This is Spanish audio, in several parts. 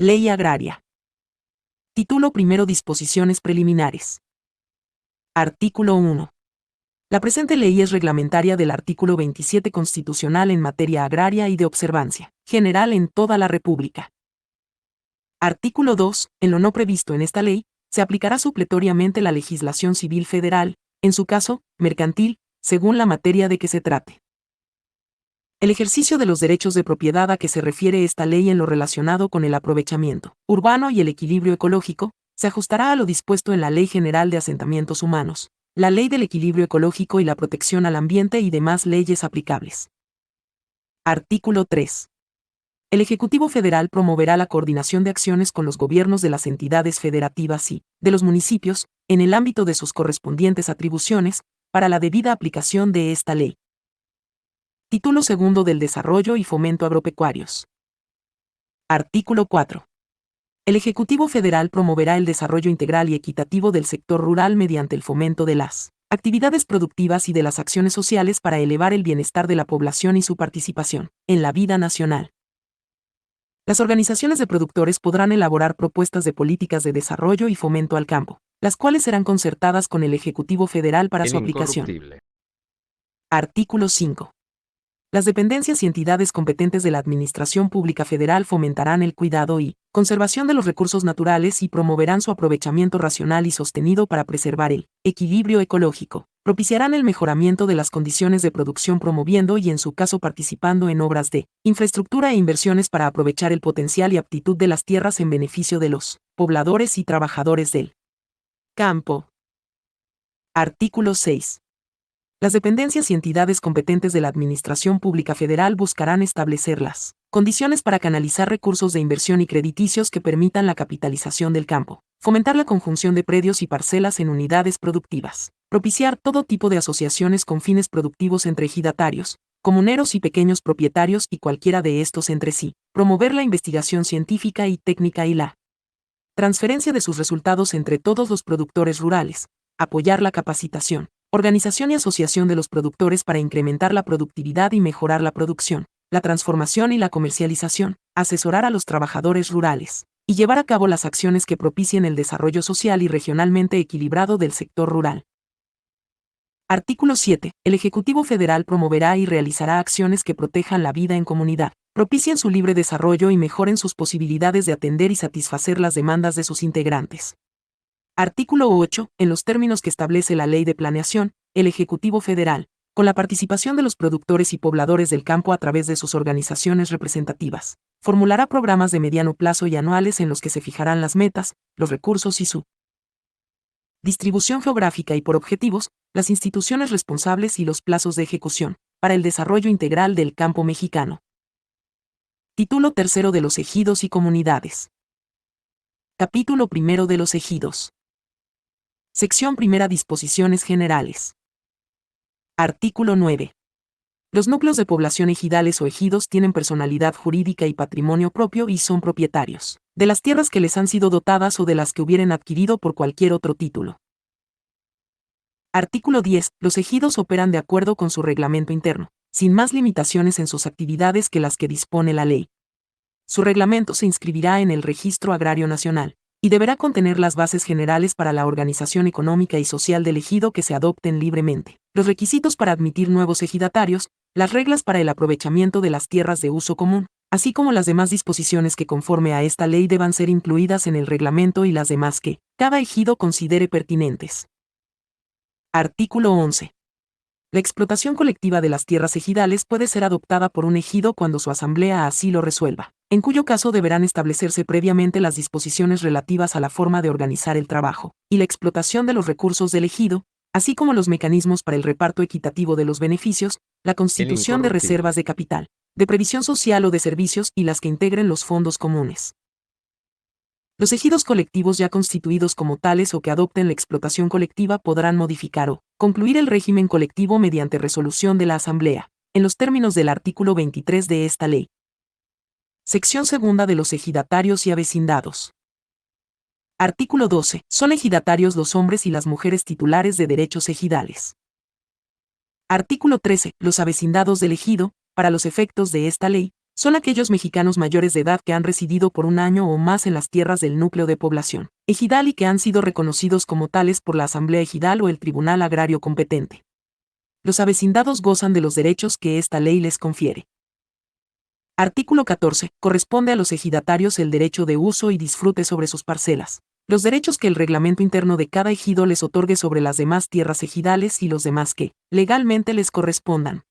Ley Agraria. Título primero. Disposiciones preliminares. Artículo 1. La presente ley es reglamentaria del artículo 27 constitucional en materia agraria y de observancia general en toda la República. Artículo 2. En lo no previsto en esta ley, se aplicará supletoriamente la legislación civil federal, en su caso, mercantil, según la materia de que se trate. El ejercicio de los derechos de propiedad a que se refiere esta ley en lo relacionado con el aprovechamiento urbano y el equilibrio ecológico, se ajustará a lo dispuesto en la Ley General de Asentamientos Humanos, la Ley del Equilibrio Ecológico y la Protección al Ambiente y demás leyes aplicables. Artículo 3. El Ejecutivo Federal promoverá la coordinación de acciones con los gobiernos de las entidades federativas y de los municipios, en el ámbito de sus correspondientes atribuciones, para la debida aplicación de esta ley. Título segundo del Desarrollo y Fomento Agropecuarios. Artículo 4. El Ejecutivo Federal promoverá el desarrollo integral y equitativo del sector rural mediante el fomento de las actividades productivas y de las acciones sociales para elevar el bienestar de la población y su participación en la vida nacional. Las organizaciones de productores podrán elaborar propuestas de políticas de desarrollo y fomento al campo, las cuales serán concertadas con el Ejecutivo Federal para su aplicación. Artículo 5. Las dependencias y entidades competentes de la Administración Pública Federal fomentarán el cuidado y conservación de los recursos naturales y promoverán su aprovechamiento racional y sostenido para preservar el equilibrio ecológico. Propiciarán el mejoramiento de las condiciones de producción promoviendo y en su caso participando en obras de infraestructura e inversiones para aprovechar el potencial y aptitud de las tierras en beneficio de los pobladores y trabajadores del campo. Artículo 6. Las dependencias y entidades competentes de la Administración Pública Federal buscarán establecer las condiciones para canalizar recursos de inversión y crediticios que permitan la capitalización del campo, fomentar la conjunción de predios y parcelas en unidades productivas, propiciar todo tipo de asociaciones con fines productivos entre ejidatarios, comuneros y pequeños propietarios y cualquiera de estos entre sí, promover la investigación científica y técnica y la transferencia de sus resultados entre todos los productores rurales, apoyar la capacitación, organización y asociación de los productores para incrementar la productividad y mejorar la producción, la transformación y la comercialización, asesorar a los trabajadores rurales, y llevar a cabo las acciones que propicien el desarrollo social y regionalmente equilibrado del sector rural. Artículo 7. El Ejecutivo Federal promoverá y realizará acciones que protejan la vida en comunidad, propicien su libre desarrollo y mejoren sus posibilidades de atender y satisfacer las demandas de sus integrantes. Artículo 8. En los términos que establece la Ley de Planeación, el Ejecutivo Federal, con la participación de los productores y pobladores del campo a través de sus organizaciones representativas, formulará programas de mediano plazo y anuales en los que se fijarán las metas, los recursos y su distribución geográfica y por objetivos, las instituciones responsables y los plazos de ejecución, para el desarrollo integral del campo mexicano. Título tercero de los ejidos y comunidades. Capítulo primero de los ejidos. Sección primera. Disposiciones generales. Artículo 9. Los núcleos de población ejidales o ejidos tienen personalidad jurídica y patrimonio propio y son propietarios de las tierras que les han sido dotadas o de las que hubieren adquirido por cualquier otro título. Artículo 10. Los ejidos operan de acuerdo con su reglamento interno, sin más limitaciones en sus actividades que las que dispone la ley. Su reglamento se inscribirá en el Registro Agrario Nacional y deberá contener las bases generales para la organización económica y social del ejido que se adopten libremente, los requisitos para admitir nuevos ejidatarios, las reglas para el aprovechamiento de las tierras de uso común, así como las demás disposiciones que conforme a esta ley deban ser incluidas en el reglamento y las demás que cada ejido considere pertinentes. Artículo 11. La explotación colectiva de las tierras ejidales puede ser adoptada por un ejido cuando su asamblea así lo resuelva, en cuyo caso deberán establecerse previamente las disposiciones relativas a la forma de organizar el trabajo y la explotación de los recursos del ejido, así como los mecanismos para el reparto equitativo de los beneficios, la constitución de reservas de capital, de previsión social o de servicios y las que integren los fondos comunes. Los ejidos colectivos ya constituidos como tales o que adopten la explotación colectiva podrán modificar o concluir el régimen colectivo mediante resolución de la Asamblea, en los términos del artículo 23 de esta ley. Sección segunda de los ejidatarios y avecindados. Artículo 12. Son ejidatarios los hombres y las mujeres titulares de derechos ejidales. Artículo 13. Los avecindados del ejido, para los efectos de esta ley, Son aquellos mexicanos mayores de edad que han residido por un año o más en las tierras del núcleo de población ejidal y que han sido reconocidos como tales por la Asamblea Ejidal o el Tribunal Agrario competente. Los avecindados gozan de los derechos que esta ley les confiere. Artículo 14. Corresponde a los ejidatarios el derecho de uso y disfrute sobre sus parcelas, los derechos que el reglamento interno de cada ejido les otorgue sobre las demás tierras ejidales y los demás que, legalmente, les correspondan.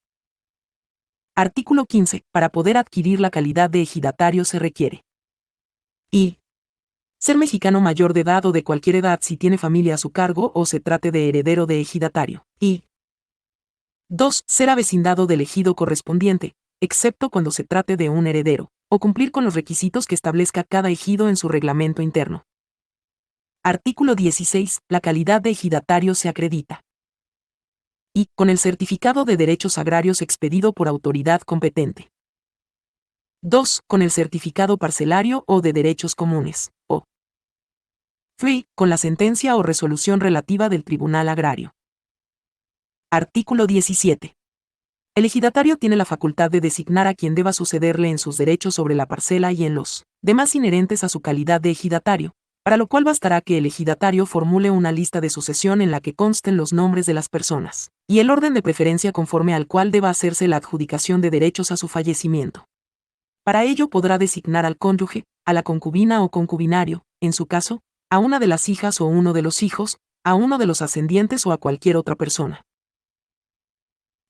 Artículo 15. Para poder adquirir la calidad de ejidatario se requiere y ser mexicano mayor de edad o de cualquier edad si tiene familia a su cargo o se trate de heredero de ejidatario. Y 2. Ser avecindado del ejido correspondiente, excepto cuando se trate de un heredero, o cumplir con los requisitos que establezca cada ejido en su reglamento interno. Artículo 16. La calidad de ejidatario se acredita y con el certificado de derechos agrarios expedido por autoridad competente. 2. Con el certificado parcelario o de derechos comunes, o 3. Con la sentencia o resolución relativa del Tribunal Agrario. Artículo 17. El ejidatario tiene la facultad de designar a quien deba sucederle en sus derechos sobre la parcela y en los demás inherentes a su calidad de ejidatario, para lo cual bastará que el ejidatario formule una lista de sucesión en la que consten los nombres de las personas y el orden de preferencia conforme al cual deba hacerse la adjudicación de derechos a su fallecimiento. Para ello podrá designar al cónyuge, a la concubina o concubinario, en su caso, a una de las hijas o uno de los hijos, a uno de los ascendientes o a cualquier otra persona.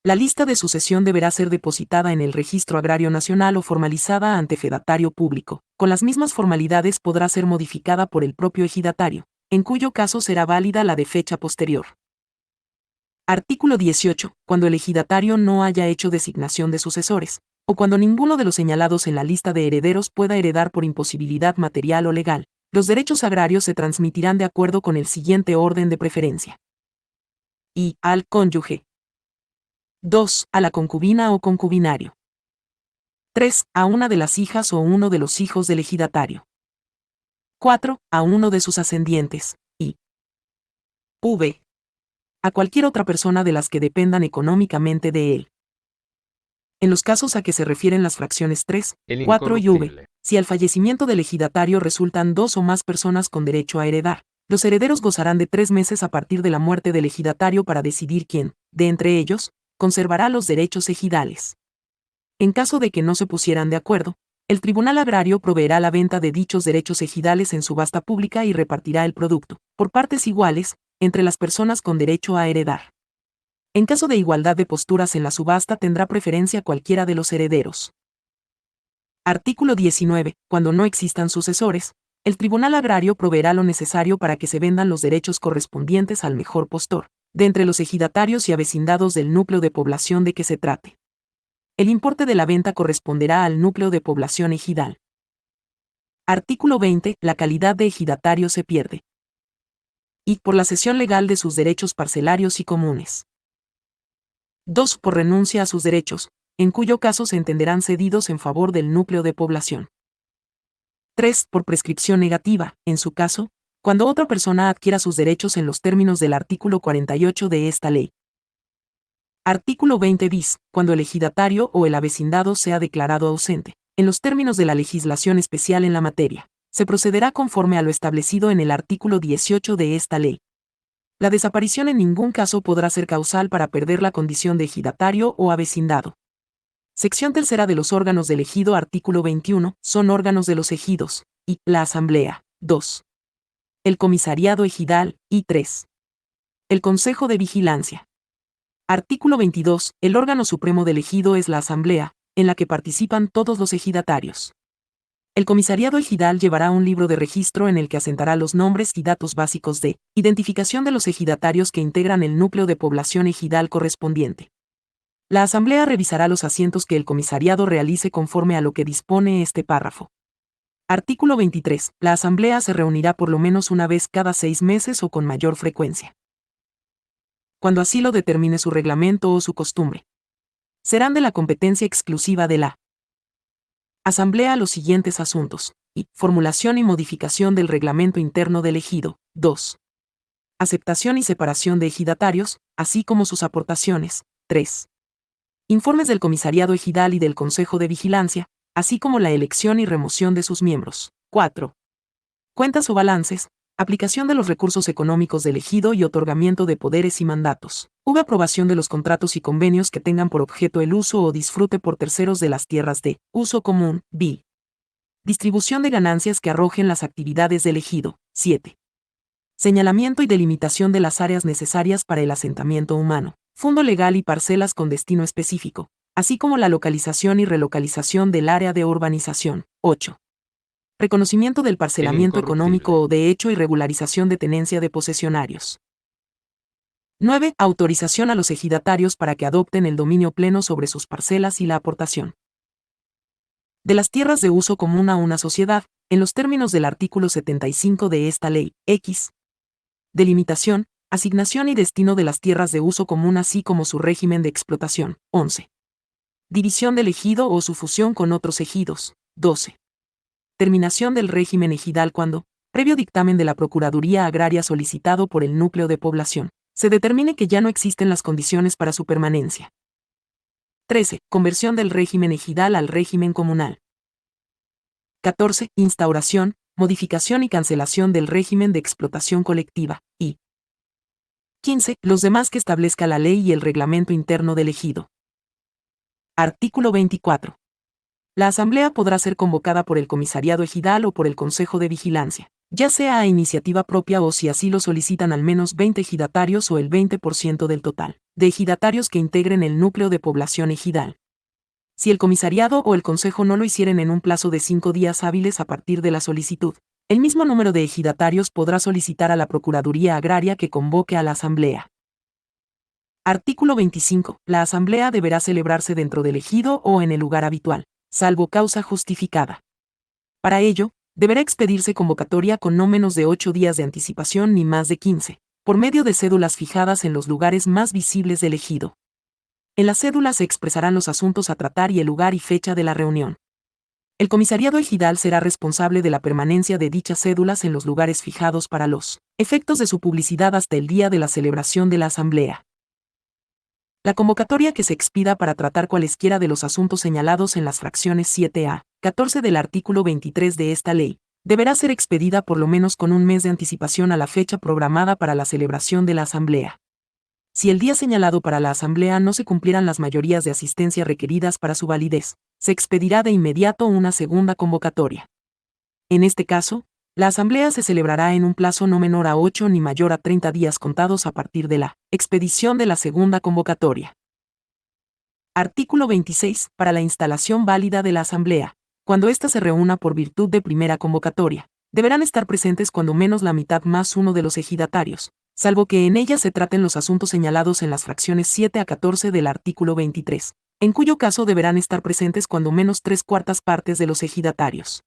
La lista de sucesión deberá ser depositada en el Registro Agrario Nacional o formalizada ante fedatario público. Con las mismas formalidades podrá ser modificada por el propio ejidatario, en cuyo caso será válida la de fecha posterior. Artículo 18. Cuando el ejidatario no haya hecho designación de sucesores, o cuando ninguno de los señalados en la lista de herederos pueda heredar por imposibilidad material o legal, los derechos agrarios se transmitirán de acuerdo con el siguiente orden de preferencia. Y al cónyuge. 2. A la concubina o concubinario. 3. A una de las hijas o uno de los hijos del ejidatario. 4. A uno de sus ascendientes. Y v. A cualquier otra persona de las que dependan económicamente de él. En los casos a que se refieren las fracciones 3, 4 y v, si al fallecimiento del ejidatario resultan 2 o más personas con derecho a heredar, los herederos gozarán de 3 meses a partir de la muerte del ejidatario para decidir quién, de entre ellos, conservará los derechos ejidales. En caso de que no se pusieran de acuerdo, el Tribunal Agrario proveerá la venta de dichos derechos ejidales en subasta pública y repartirá el producto, por partes iguales, entre las personas con derecho a heredar. En caso de igualdad de posturas en la subasta tendrá preferencia cualquiera de los herederos. Artículo 19. Cuando no existan sucesores, el Tribunal Agrario proveerá lo necesario para que se vendan los derechos correspondientes al mejor postor, de entre los ejidatarios y avecindados del núcleo de población de que se trate. El importe de la venta corresponderá al núcleo de población ejidal. Artículo 20. La calidad de ejidatario se pierde. Y por la cesión legal de sus derechos parcelarios y comunes. 2. Por renuncia a sus derechos, en cuyo caso se entenderán cedidos en favor del núcleo de población. 3. Por prescripción negativa, en su caso, cuando otra persona adquiera sus derechos en los términos del artículo 48 de esta ley. Artículo 20 bis. Cuando el ejidatario o el avecindado sea declarado ausente, en los términos de la legislación especial en la materia, se procederá conforme a lo establecido en el artículo 18 de esta ley. La desaparición en ningún caso podrá ser causal para perder la condición de ejidatario o avecindado. Sección tercera de los órganos del ejido. Artículo 21. Son órganos de los ejidos, y la Asamblea. 2. El Comisariado Ejidal, y 3. El Consejo de Vigilancia. Artículo 22. El órgano supremo del ejido es la Asamblea, en la que participan todos los ejidatarios. El Comisariado Ejidal llevará un libro de registro en el que asentará los nombres y datos básicos de identificación de los ejidatarios que integran el núcleo de población ejidal correspondiente. La Asamblea revisará los asientos que el Comisariado realice conforme a lo que dispone este párrafo. Artículo 23. La Asamblea se reunirá por lo menos una vez cada 6 meses o con mayor frecuencia, cuando así lo determine su reglamento o su costumbre. Serán de la competencia exclusiva de la Asamblea los siguientes asuntos: y formulación y modificación del reglamento interno del ejido. 2. Aceptación y separación de ejidatarios, así como sus aportaciones. 3. Informes del Comisariado Ejidal y del Consejo de Vigilancia, así como la elección y remoción de sus miembros. 4. Cuentas o balances, aplicación de los recursos económicos del ejido y otorgamiento de poderes y mandatos. Aprobación de los contratos y convenios que tengan por objeto el uso o disfrute por terceros de las tierras de uso común, BI. Distribución de ganancias que arrojen las actividades del ejido. 7. Señalamiento y delimitación de las áreas necesarias para el asentamiento humano, fondo legal y parcelas con destino específico, así como la localización y relocalización del área de urbanización. 8. Reconocimiento del parcelamiento económico o de hecho y regularización de tenencia de posesionarios. 9. Autorización a los ejidatarios para que adopten el dominio pleno sobre sus parcelas y la aportación de las tierras de uso común a una sociedad, en los términos del artículo 75 de esta ley, X. Delimitación, asignación y destino de las tierras de uso común así como su régimen de explotación. 11. División del ejido o su fusión con otros ejidos. 12. Terminación del régimen ejidal cuando, previo dictamen de la Procuraduría Agraria solicitado por el núcleo de población, se determine que ya no existen las condiciones para su permanencia. 13. Conversión del régimen ejidal al régimen comunal. 14. Instauración, modificación y cancelación del régimen de explotación colectiva. Y 15. Los demás que establezca la ley y el reglamento interno del ejido. Artículo 24. La asamblea podrá ser convocada por el comisariado ejidal o por el Consejo de Vigilancia, ya sea a iniciativa propia o si así lo solicitan al menos 20 ejidatarios o el 20% del total de ejidatarios que integren el núcleo de población ejidal. Si el comisariado o el consejo no lo hicieren en un plazo de 5 días hábiles a partir de la solicitud, el mismo número de ejidatarios podrá solicitar a la Procuraduría Agraria que convoque a la asamblea. Artículo 25. La asamblea deberá celebrarse dentro del ejido o en el lugar habitual, salvo causa justificada. Para ello, deberá expedirse convocatoria con no menos de 8 días de anticipación ni más de 15, por medio de cédulas fijadas en los lugares más visibles del ejido. En la cédula se expresarán los asuntos a tratar y el lugar y fecha de la reunión. El comisariado ejidal será responsable de la permanencia de dichas cédulas en los lugares fijados para los efectos de su publicidad hasta el día de la celebración de la asamblea. La convocatoria que se expida para tratar cualesquiera de los asuntos señalados en las fracciones 7a, 14 del artículo 23 de esta ley, deberá ser expedida por lo menos con un mes de anticipación a la fecha programada para la celebración de la asamblea. Si el día señalado para la asamblea no se cumplieran las mayorías de asistencia requeridas para su validez, se expedirá de inmediato una segunda convocatoria. En este caso, la asamblea se celebrará en un plazo no menor a 8 ni mayor a 30 días contados a partir de la expedición de la segunda convocatoria. Artículo 26. Para la instalación válida de la asamblea, cuando ésta se reúna por virtud de primera convocatoria, deberán estar presentes cuando menos la mitad más uno de los ejidatarios, salvo que en ella se traten los asuntos señalados en las fracciones 7 a 14 del artículo 23, en cuyo caso deberán estar presentes cuando menos 3/4 partes de los ejidatarios.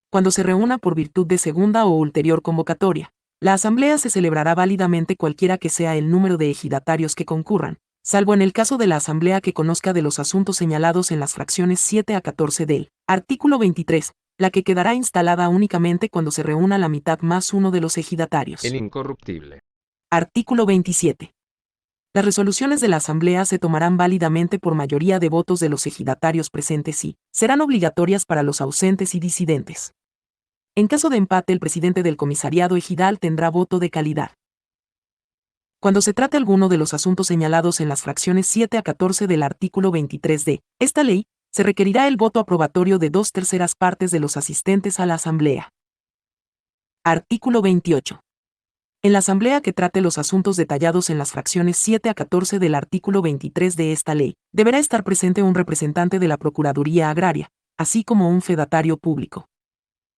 Cuando se reúna por virtud de segunda o ulterior convocatoria, la asamblea se celebrará válidamente cualquiera que sea el número de ejidatarios que concurran, salvo en el caso de la asamblea que conozca de los asuntos señalados en las fracciones 7 a 14 del artículo 23, la que quedará instalada únicamente cuando se reúna la mitad más uno de los ejidatarios. El incorruptible. Artículo 27. Las resoluciones de la asamblea se tomarán válidamente por mayoría de votos de los ejidatarios presentes y serán obligatorias para los ausentes y disidentes. En caso de empate, el presidente del comisariado ejidal tendrá voto de calidad. Cuando se trate alguno de los asuntos señalados en las fracciones 7 a 14 del artículo 23 de esta ley, se requerirá el voto aprobatorio de 2/3 partes de los asistentes a la asamblea. Artículo 28. En la asamblea que trate los asuntos detallados en las fracciones 7 a 14 del artículo 23 de esta ley, deberá estar presente un representante de la Procuraduría Agraria, así como un fedatario público.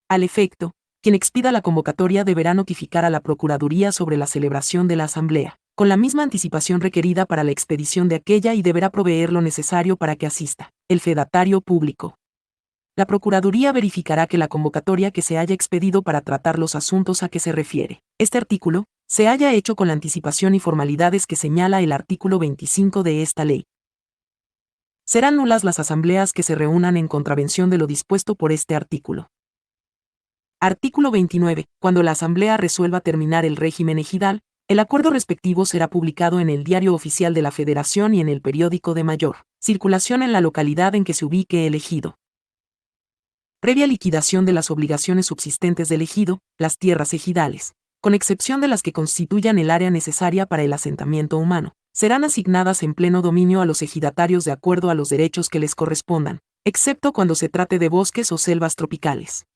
Al efecto, quien expida la convocatoria deberá notificar a la Procuraduría sobre la celebración de la asamblea, con la misma anticipación requerida para la expedición de aquella y deberá proveer lo necesario para que asista el fedatario público. La Procuraduría verificará que la convocatoria que se haya expedido para tratar los asuntos a que se refiere este artículo, se haya hecho con la anticipación y formalidades que señala el artículo 25 de esta ley. Serán nulas las asambleas que se reúnan en contravención de lo dispuesto por este artículo. Artículo 29. Cuando la asamblea resuelva terminar el régimen ejidal, El acuerdo respectivo será publicado en el Diario Oficial de la Federación y en el periódico de mayor circulación en la localidad en que se ubique el ejido. Previa liquidación de las obligaciones subsistentes del ejido, las tierras ejidales, con excepción de las que constituyan el área necesaria para el asentamiento humano, serán asignadas en pleno dominio a los ejidatarios de acuerdo a los derechos que les correspondan, excepto cuando se trate de bosques o selvas tropicales.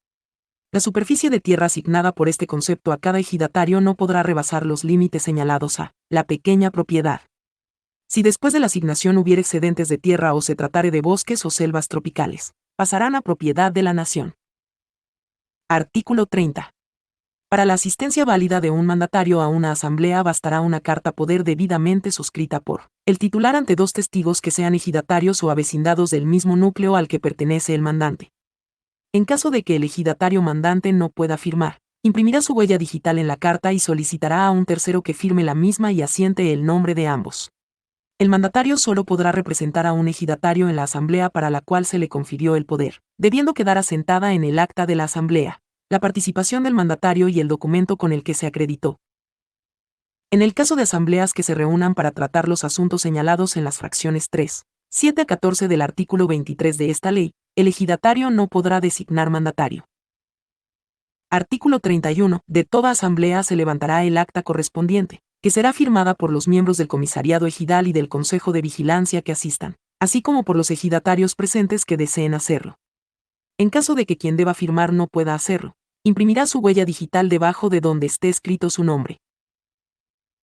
La superficie de tierra asignada por este concepto a cada ejidatario no podrá rebasar los límites señalados a la pequeña propiedad. Si después de la asignación hubiere excedentes de tierra o se tratare de bosques o selvas tropicales, pasarán a propiedad de la nación. Artículo 30. Para la asistencia válida de un mandatario a una asamblea bastará una carta poder debidamente suscrita por el titular ante dos testigos que sean ejidatarios o avecindados del mismo núcleo al que pertenece el mandante. En caso de que el ejidatario mandante no pueda firmar, imprimirá su huella digital en la carta y solicitará a un tercero que firme la misma y asiente el nombre de ambos. El mandatario solo podrá representar a un ejidatario en la asamblea para la cual se le confirió el poder, debiendo quedar asentada en el acta de la asamblea la participación del mandatario y el documento con el que se acreditó. En el caso de asambleas que se reúnan para tratar los asuntos señalados en las fracciones 3, 7 a 14 del artículo 23 de esta ley, el ejidatario no podrá designar mandatario. Artículo 31. De toda asamblea se levantará el acta correspondiente, que será firmada por los miembros del comisariado ejidal y del consejo de vigilancia que asistan, así como por los ejidatarios presentes que deseen hacerlo. En caso de que quien deba firmar no pueda hacerlo, imprimirá su huella digital debajo de donde esté escrito su nombre.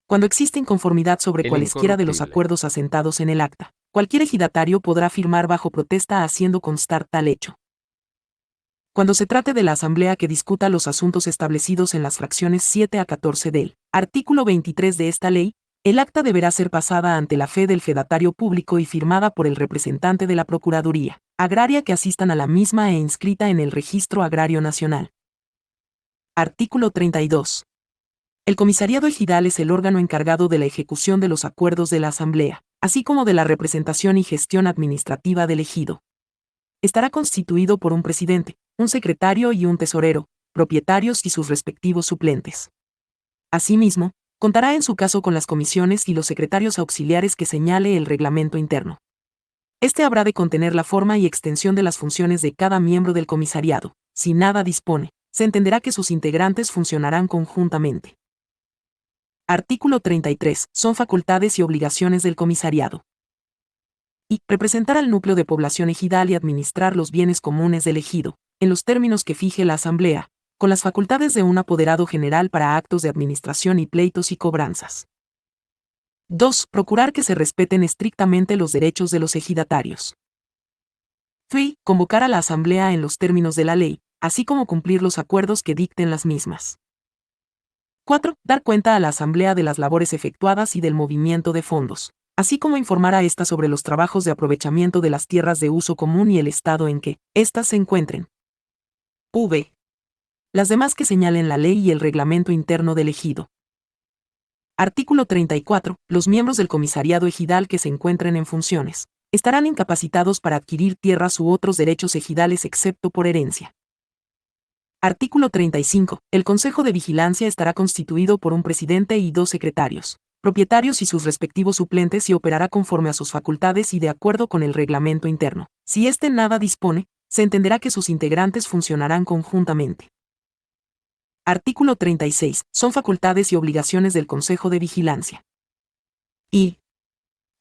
Cuando existe inconformidad sobre cualesquiera de los acuerdos asentados en el acta, cualquier ejidatario podrá firmar bajo protesta haciendo constar tal hecho. Cuando se trate de la asamblea que discuta los asuntos establecidos en las fracciones 7 a 14 del artículo 23 de esta ley, el acta deberá ser pasada ante la fe del fedatario público y firmada por el representante de la Procuraduría Agraria que asistan a la misma e inscrita en el Registro Agrario Nacional. Artículo 32. El comisariado ejidal es el órgano encargado de la ejecución de los acuerdos de la asamblea, así como de la representación y gestión administrativa del ejido. Estará constituido por un presidente, un secretario y un tesorero, propietarios y sus respectivos suplentes. Asimismo, contará en su caso con las comisiones y los secretarios auxiliares que señale el reglamento interno. Este habrá de contener la forma y extensión de las funciones de cada miembro del comisariado. Si nada dispone, se entenderá que sus integrantes funcionarán conjuntamente. Artículo 33. Son facultades y obligaciones del comisariado. Y representar al núcleo de población ejidal y administrar los bienes comunes del ejido, en los términos que fije la asamblea, con las facultades de un apoderado general para actos de administración y pleitos y cobranzas. 2. Procurar que se respeten estrictamente los derechos de los ejidatarios. 3. Convocar a la asamblea en los términos de la ley, así como cumplir los acuerdos que dicten las mismas. 4. Dar cuenta a la asamblea de las labores efectuadas y del movimiento de fondos, así como informar a ésta sobre los trabajos de aprovechamiento de las tierras de uso común y el estado en que éstas se encuentren. V. Las demás que señalen la ley y el reglamento interno del ejido. Artículo 34. Los miembros del comisariado ejidal que se encuentren en funciones estarán incapacitados para adquirir tierras u otros derechos ejidales excepto por herencia. Artículo 35. El Consejo de Vigilancia estará constituido por un presidente y dos secretarios, propietarios y sus respectivos suplentes y operará conforme a sus facultades y de acuerdo con el reglamento interno. Si éste nada dispone, se entenderá que sus integrantes funcionarán conjuntamente. Artículo 36. Son facultades y obligaciones del Consejo de Vigilancia. Y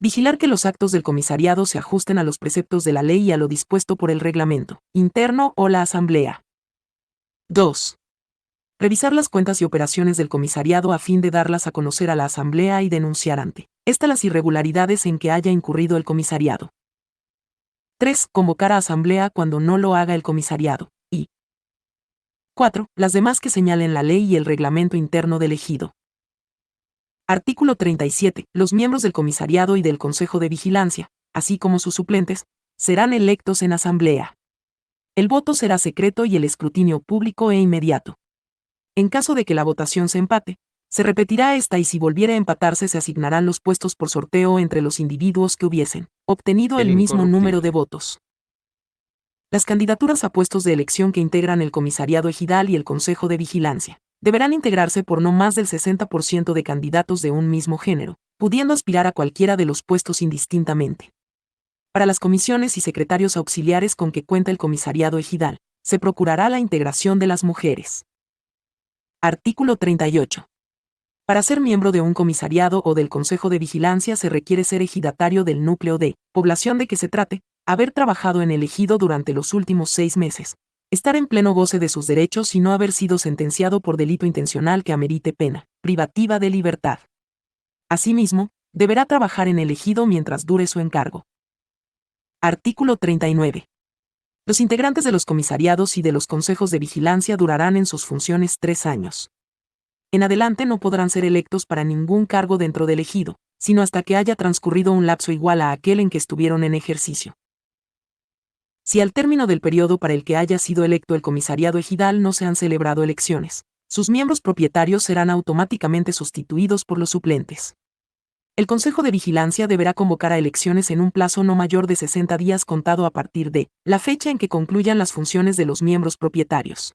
vigilar que los actos del comisariado se ajusten a los preceptos de la ley y a lo dispuesto por el reglamento interno o la asamblea. 2. Revisar las cuentas y operaciones del comisariado a fin de darlas a conocer a la asamblea y denunciar ante esta las irregularidades en que haya incurrido el comisariado. 3. Convocar a asamblea cuando no lo haga el comisariado. Y 4. Las demás que señalen la ley y el reglamento interno del ejido. Artículo 37. Los miembros del comisariado y del Consejo de Vigilancia, así como sus suplentes, serán electos en asamblea. El voto será secreto y el escrutinio público e inmediato. En caso de que la votación se empate, se repetirá esta y si volviera a empatarse se asignarán los puestos por sorteo entre los individuos que hubiesen obtenido el mismo número de votos. Las candidaturas a puestos de elección que integran el comisariado ejidal y el Consejo de Vigilancia deberán integrarse por no más del 60% de candidatos de un mismo género, pudiendo aspirar a cualquiera de los puestos indistintamente. Para las comisiones y secretarios auxiliares con que cuenta el comisariado ejidal, se procurará la integración de las mujeres. Artículo 38. Para ser miembro de un comisariado o del Consejo de Vigilancia se requiere ser ejidatario del núcleo de población de que se trate, haber trabajado en el ejido durante los últimos 6 meses, estar en pleno goce de sus derechos y no haber sido sentenciado por delito intencional que amerite pena privativa de libertad. Asimismo, deberá trabajar en el ejido mientras dure su encargo. Artículo 39. Los integrantes de los comisariados y de los consejos de vigilancia durarán en sus funciones 3 años. En adelante no podrán ser electos para ningún cargo dentro del ejido, sino hasta que haya transcurrido un lapso igual a aquel en que estuvieron en ejercicio. Si al término del periodo para el que haya sido electo el comisariado ejidal no se han celebrado elecciones, sus miembros propietarios serán automáticamente sustituidos por los suplentes. El Consejo de Vigilancia deberá convocar a elecciones en un plazo no mayor de 60 días contado a partir de la fecha en que concluyan las funciones de los miembros propietarios.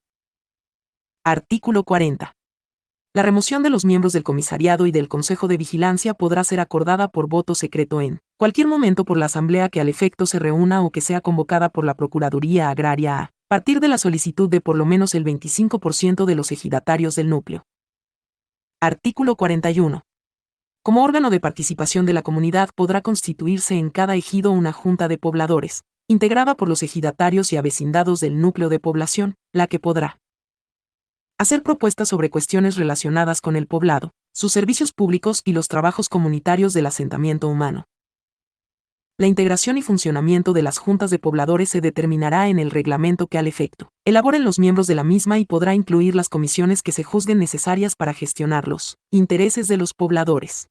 Artículo 40. La remoción de los miembros del comisariado y del Consejo de Vigilancia podrá ser acordada por voto secreto en cualquier momento por la asamblea que al efecto se reúna o que sea convocada por la Procuraduría Agraria a partir de la solicitud de por lo menos el 25% de los ejidatarios del núcleo. Artículo 41. Como órgano de participación de la comunidad podrá constituirse en cada ejido una junta de pobladores, integrada por los ejidatarios y avecindados del núcleo de población, la que podrá hacer propuestas sobre cuestiones relacionadas con el poblado, sus servicios públicos y los trabajos comunitarios del asentamiento humano. La integración y funcionamiento de las juntas de pobladores se determinará en el reglamento que al efecto elaboren los miembros de la misma y podrá incluir las comisiones que se juzguen necesarias para gestionar los intereses de los pobladores.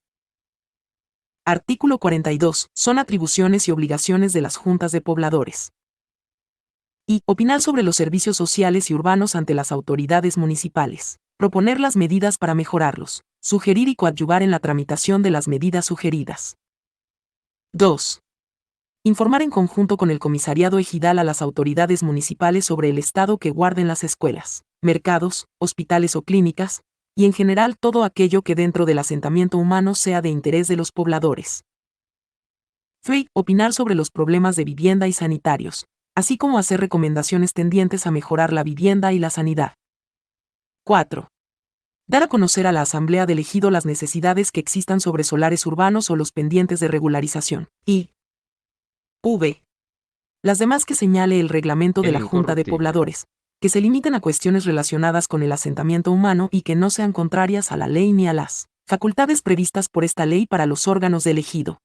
Artículo 42. Son atribuciones y obligaciones de las juntas de pobladores. Y opinar sobre los servicios sociales y urbanos ante las autoridades municipales, proponer las medidas para mejorarlos, sugerir y coadyuvar en la tramitación de las medidas sugeridas. 2. Informar en conjunto con el comisariado ejidal a las autoridades municipales sobre el estado que guarden las escuelas, mercados, hospitales o clínicas, y en general todo aquello que dentro del asentamiento humano sea de interés de los pobladores. 3. Opinar sobre los problemas de vivienda y sanitarios, así como hacer recomendaciones tendientes a mejorar la vivienda y la sanidad. 4. Dar a conocer a la Asamblea del Ejido las necesidades que existan sobre solares urbanos o los pendientes de regularización. Y v. Las demás que señale el reglamento de la Junta de Pobladores, que se limiten a cuestiones relacionadas con el asentamiento humano y que no sean contrarias a la ley ni a las facultades previstas por esta ley para los órganos del ejido.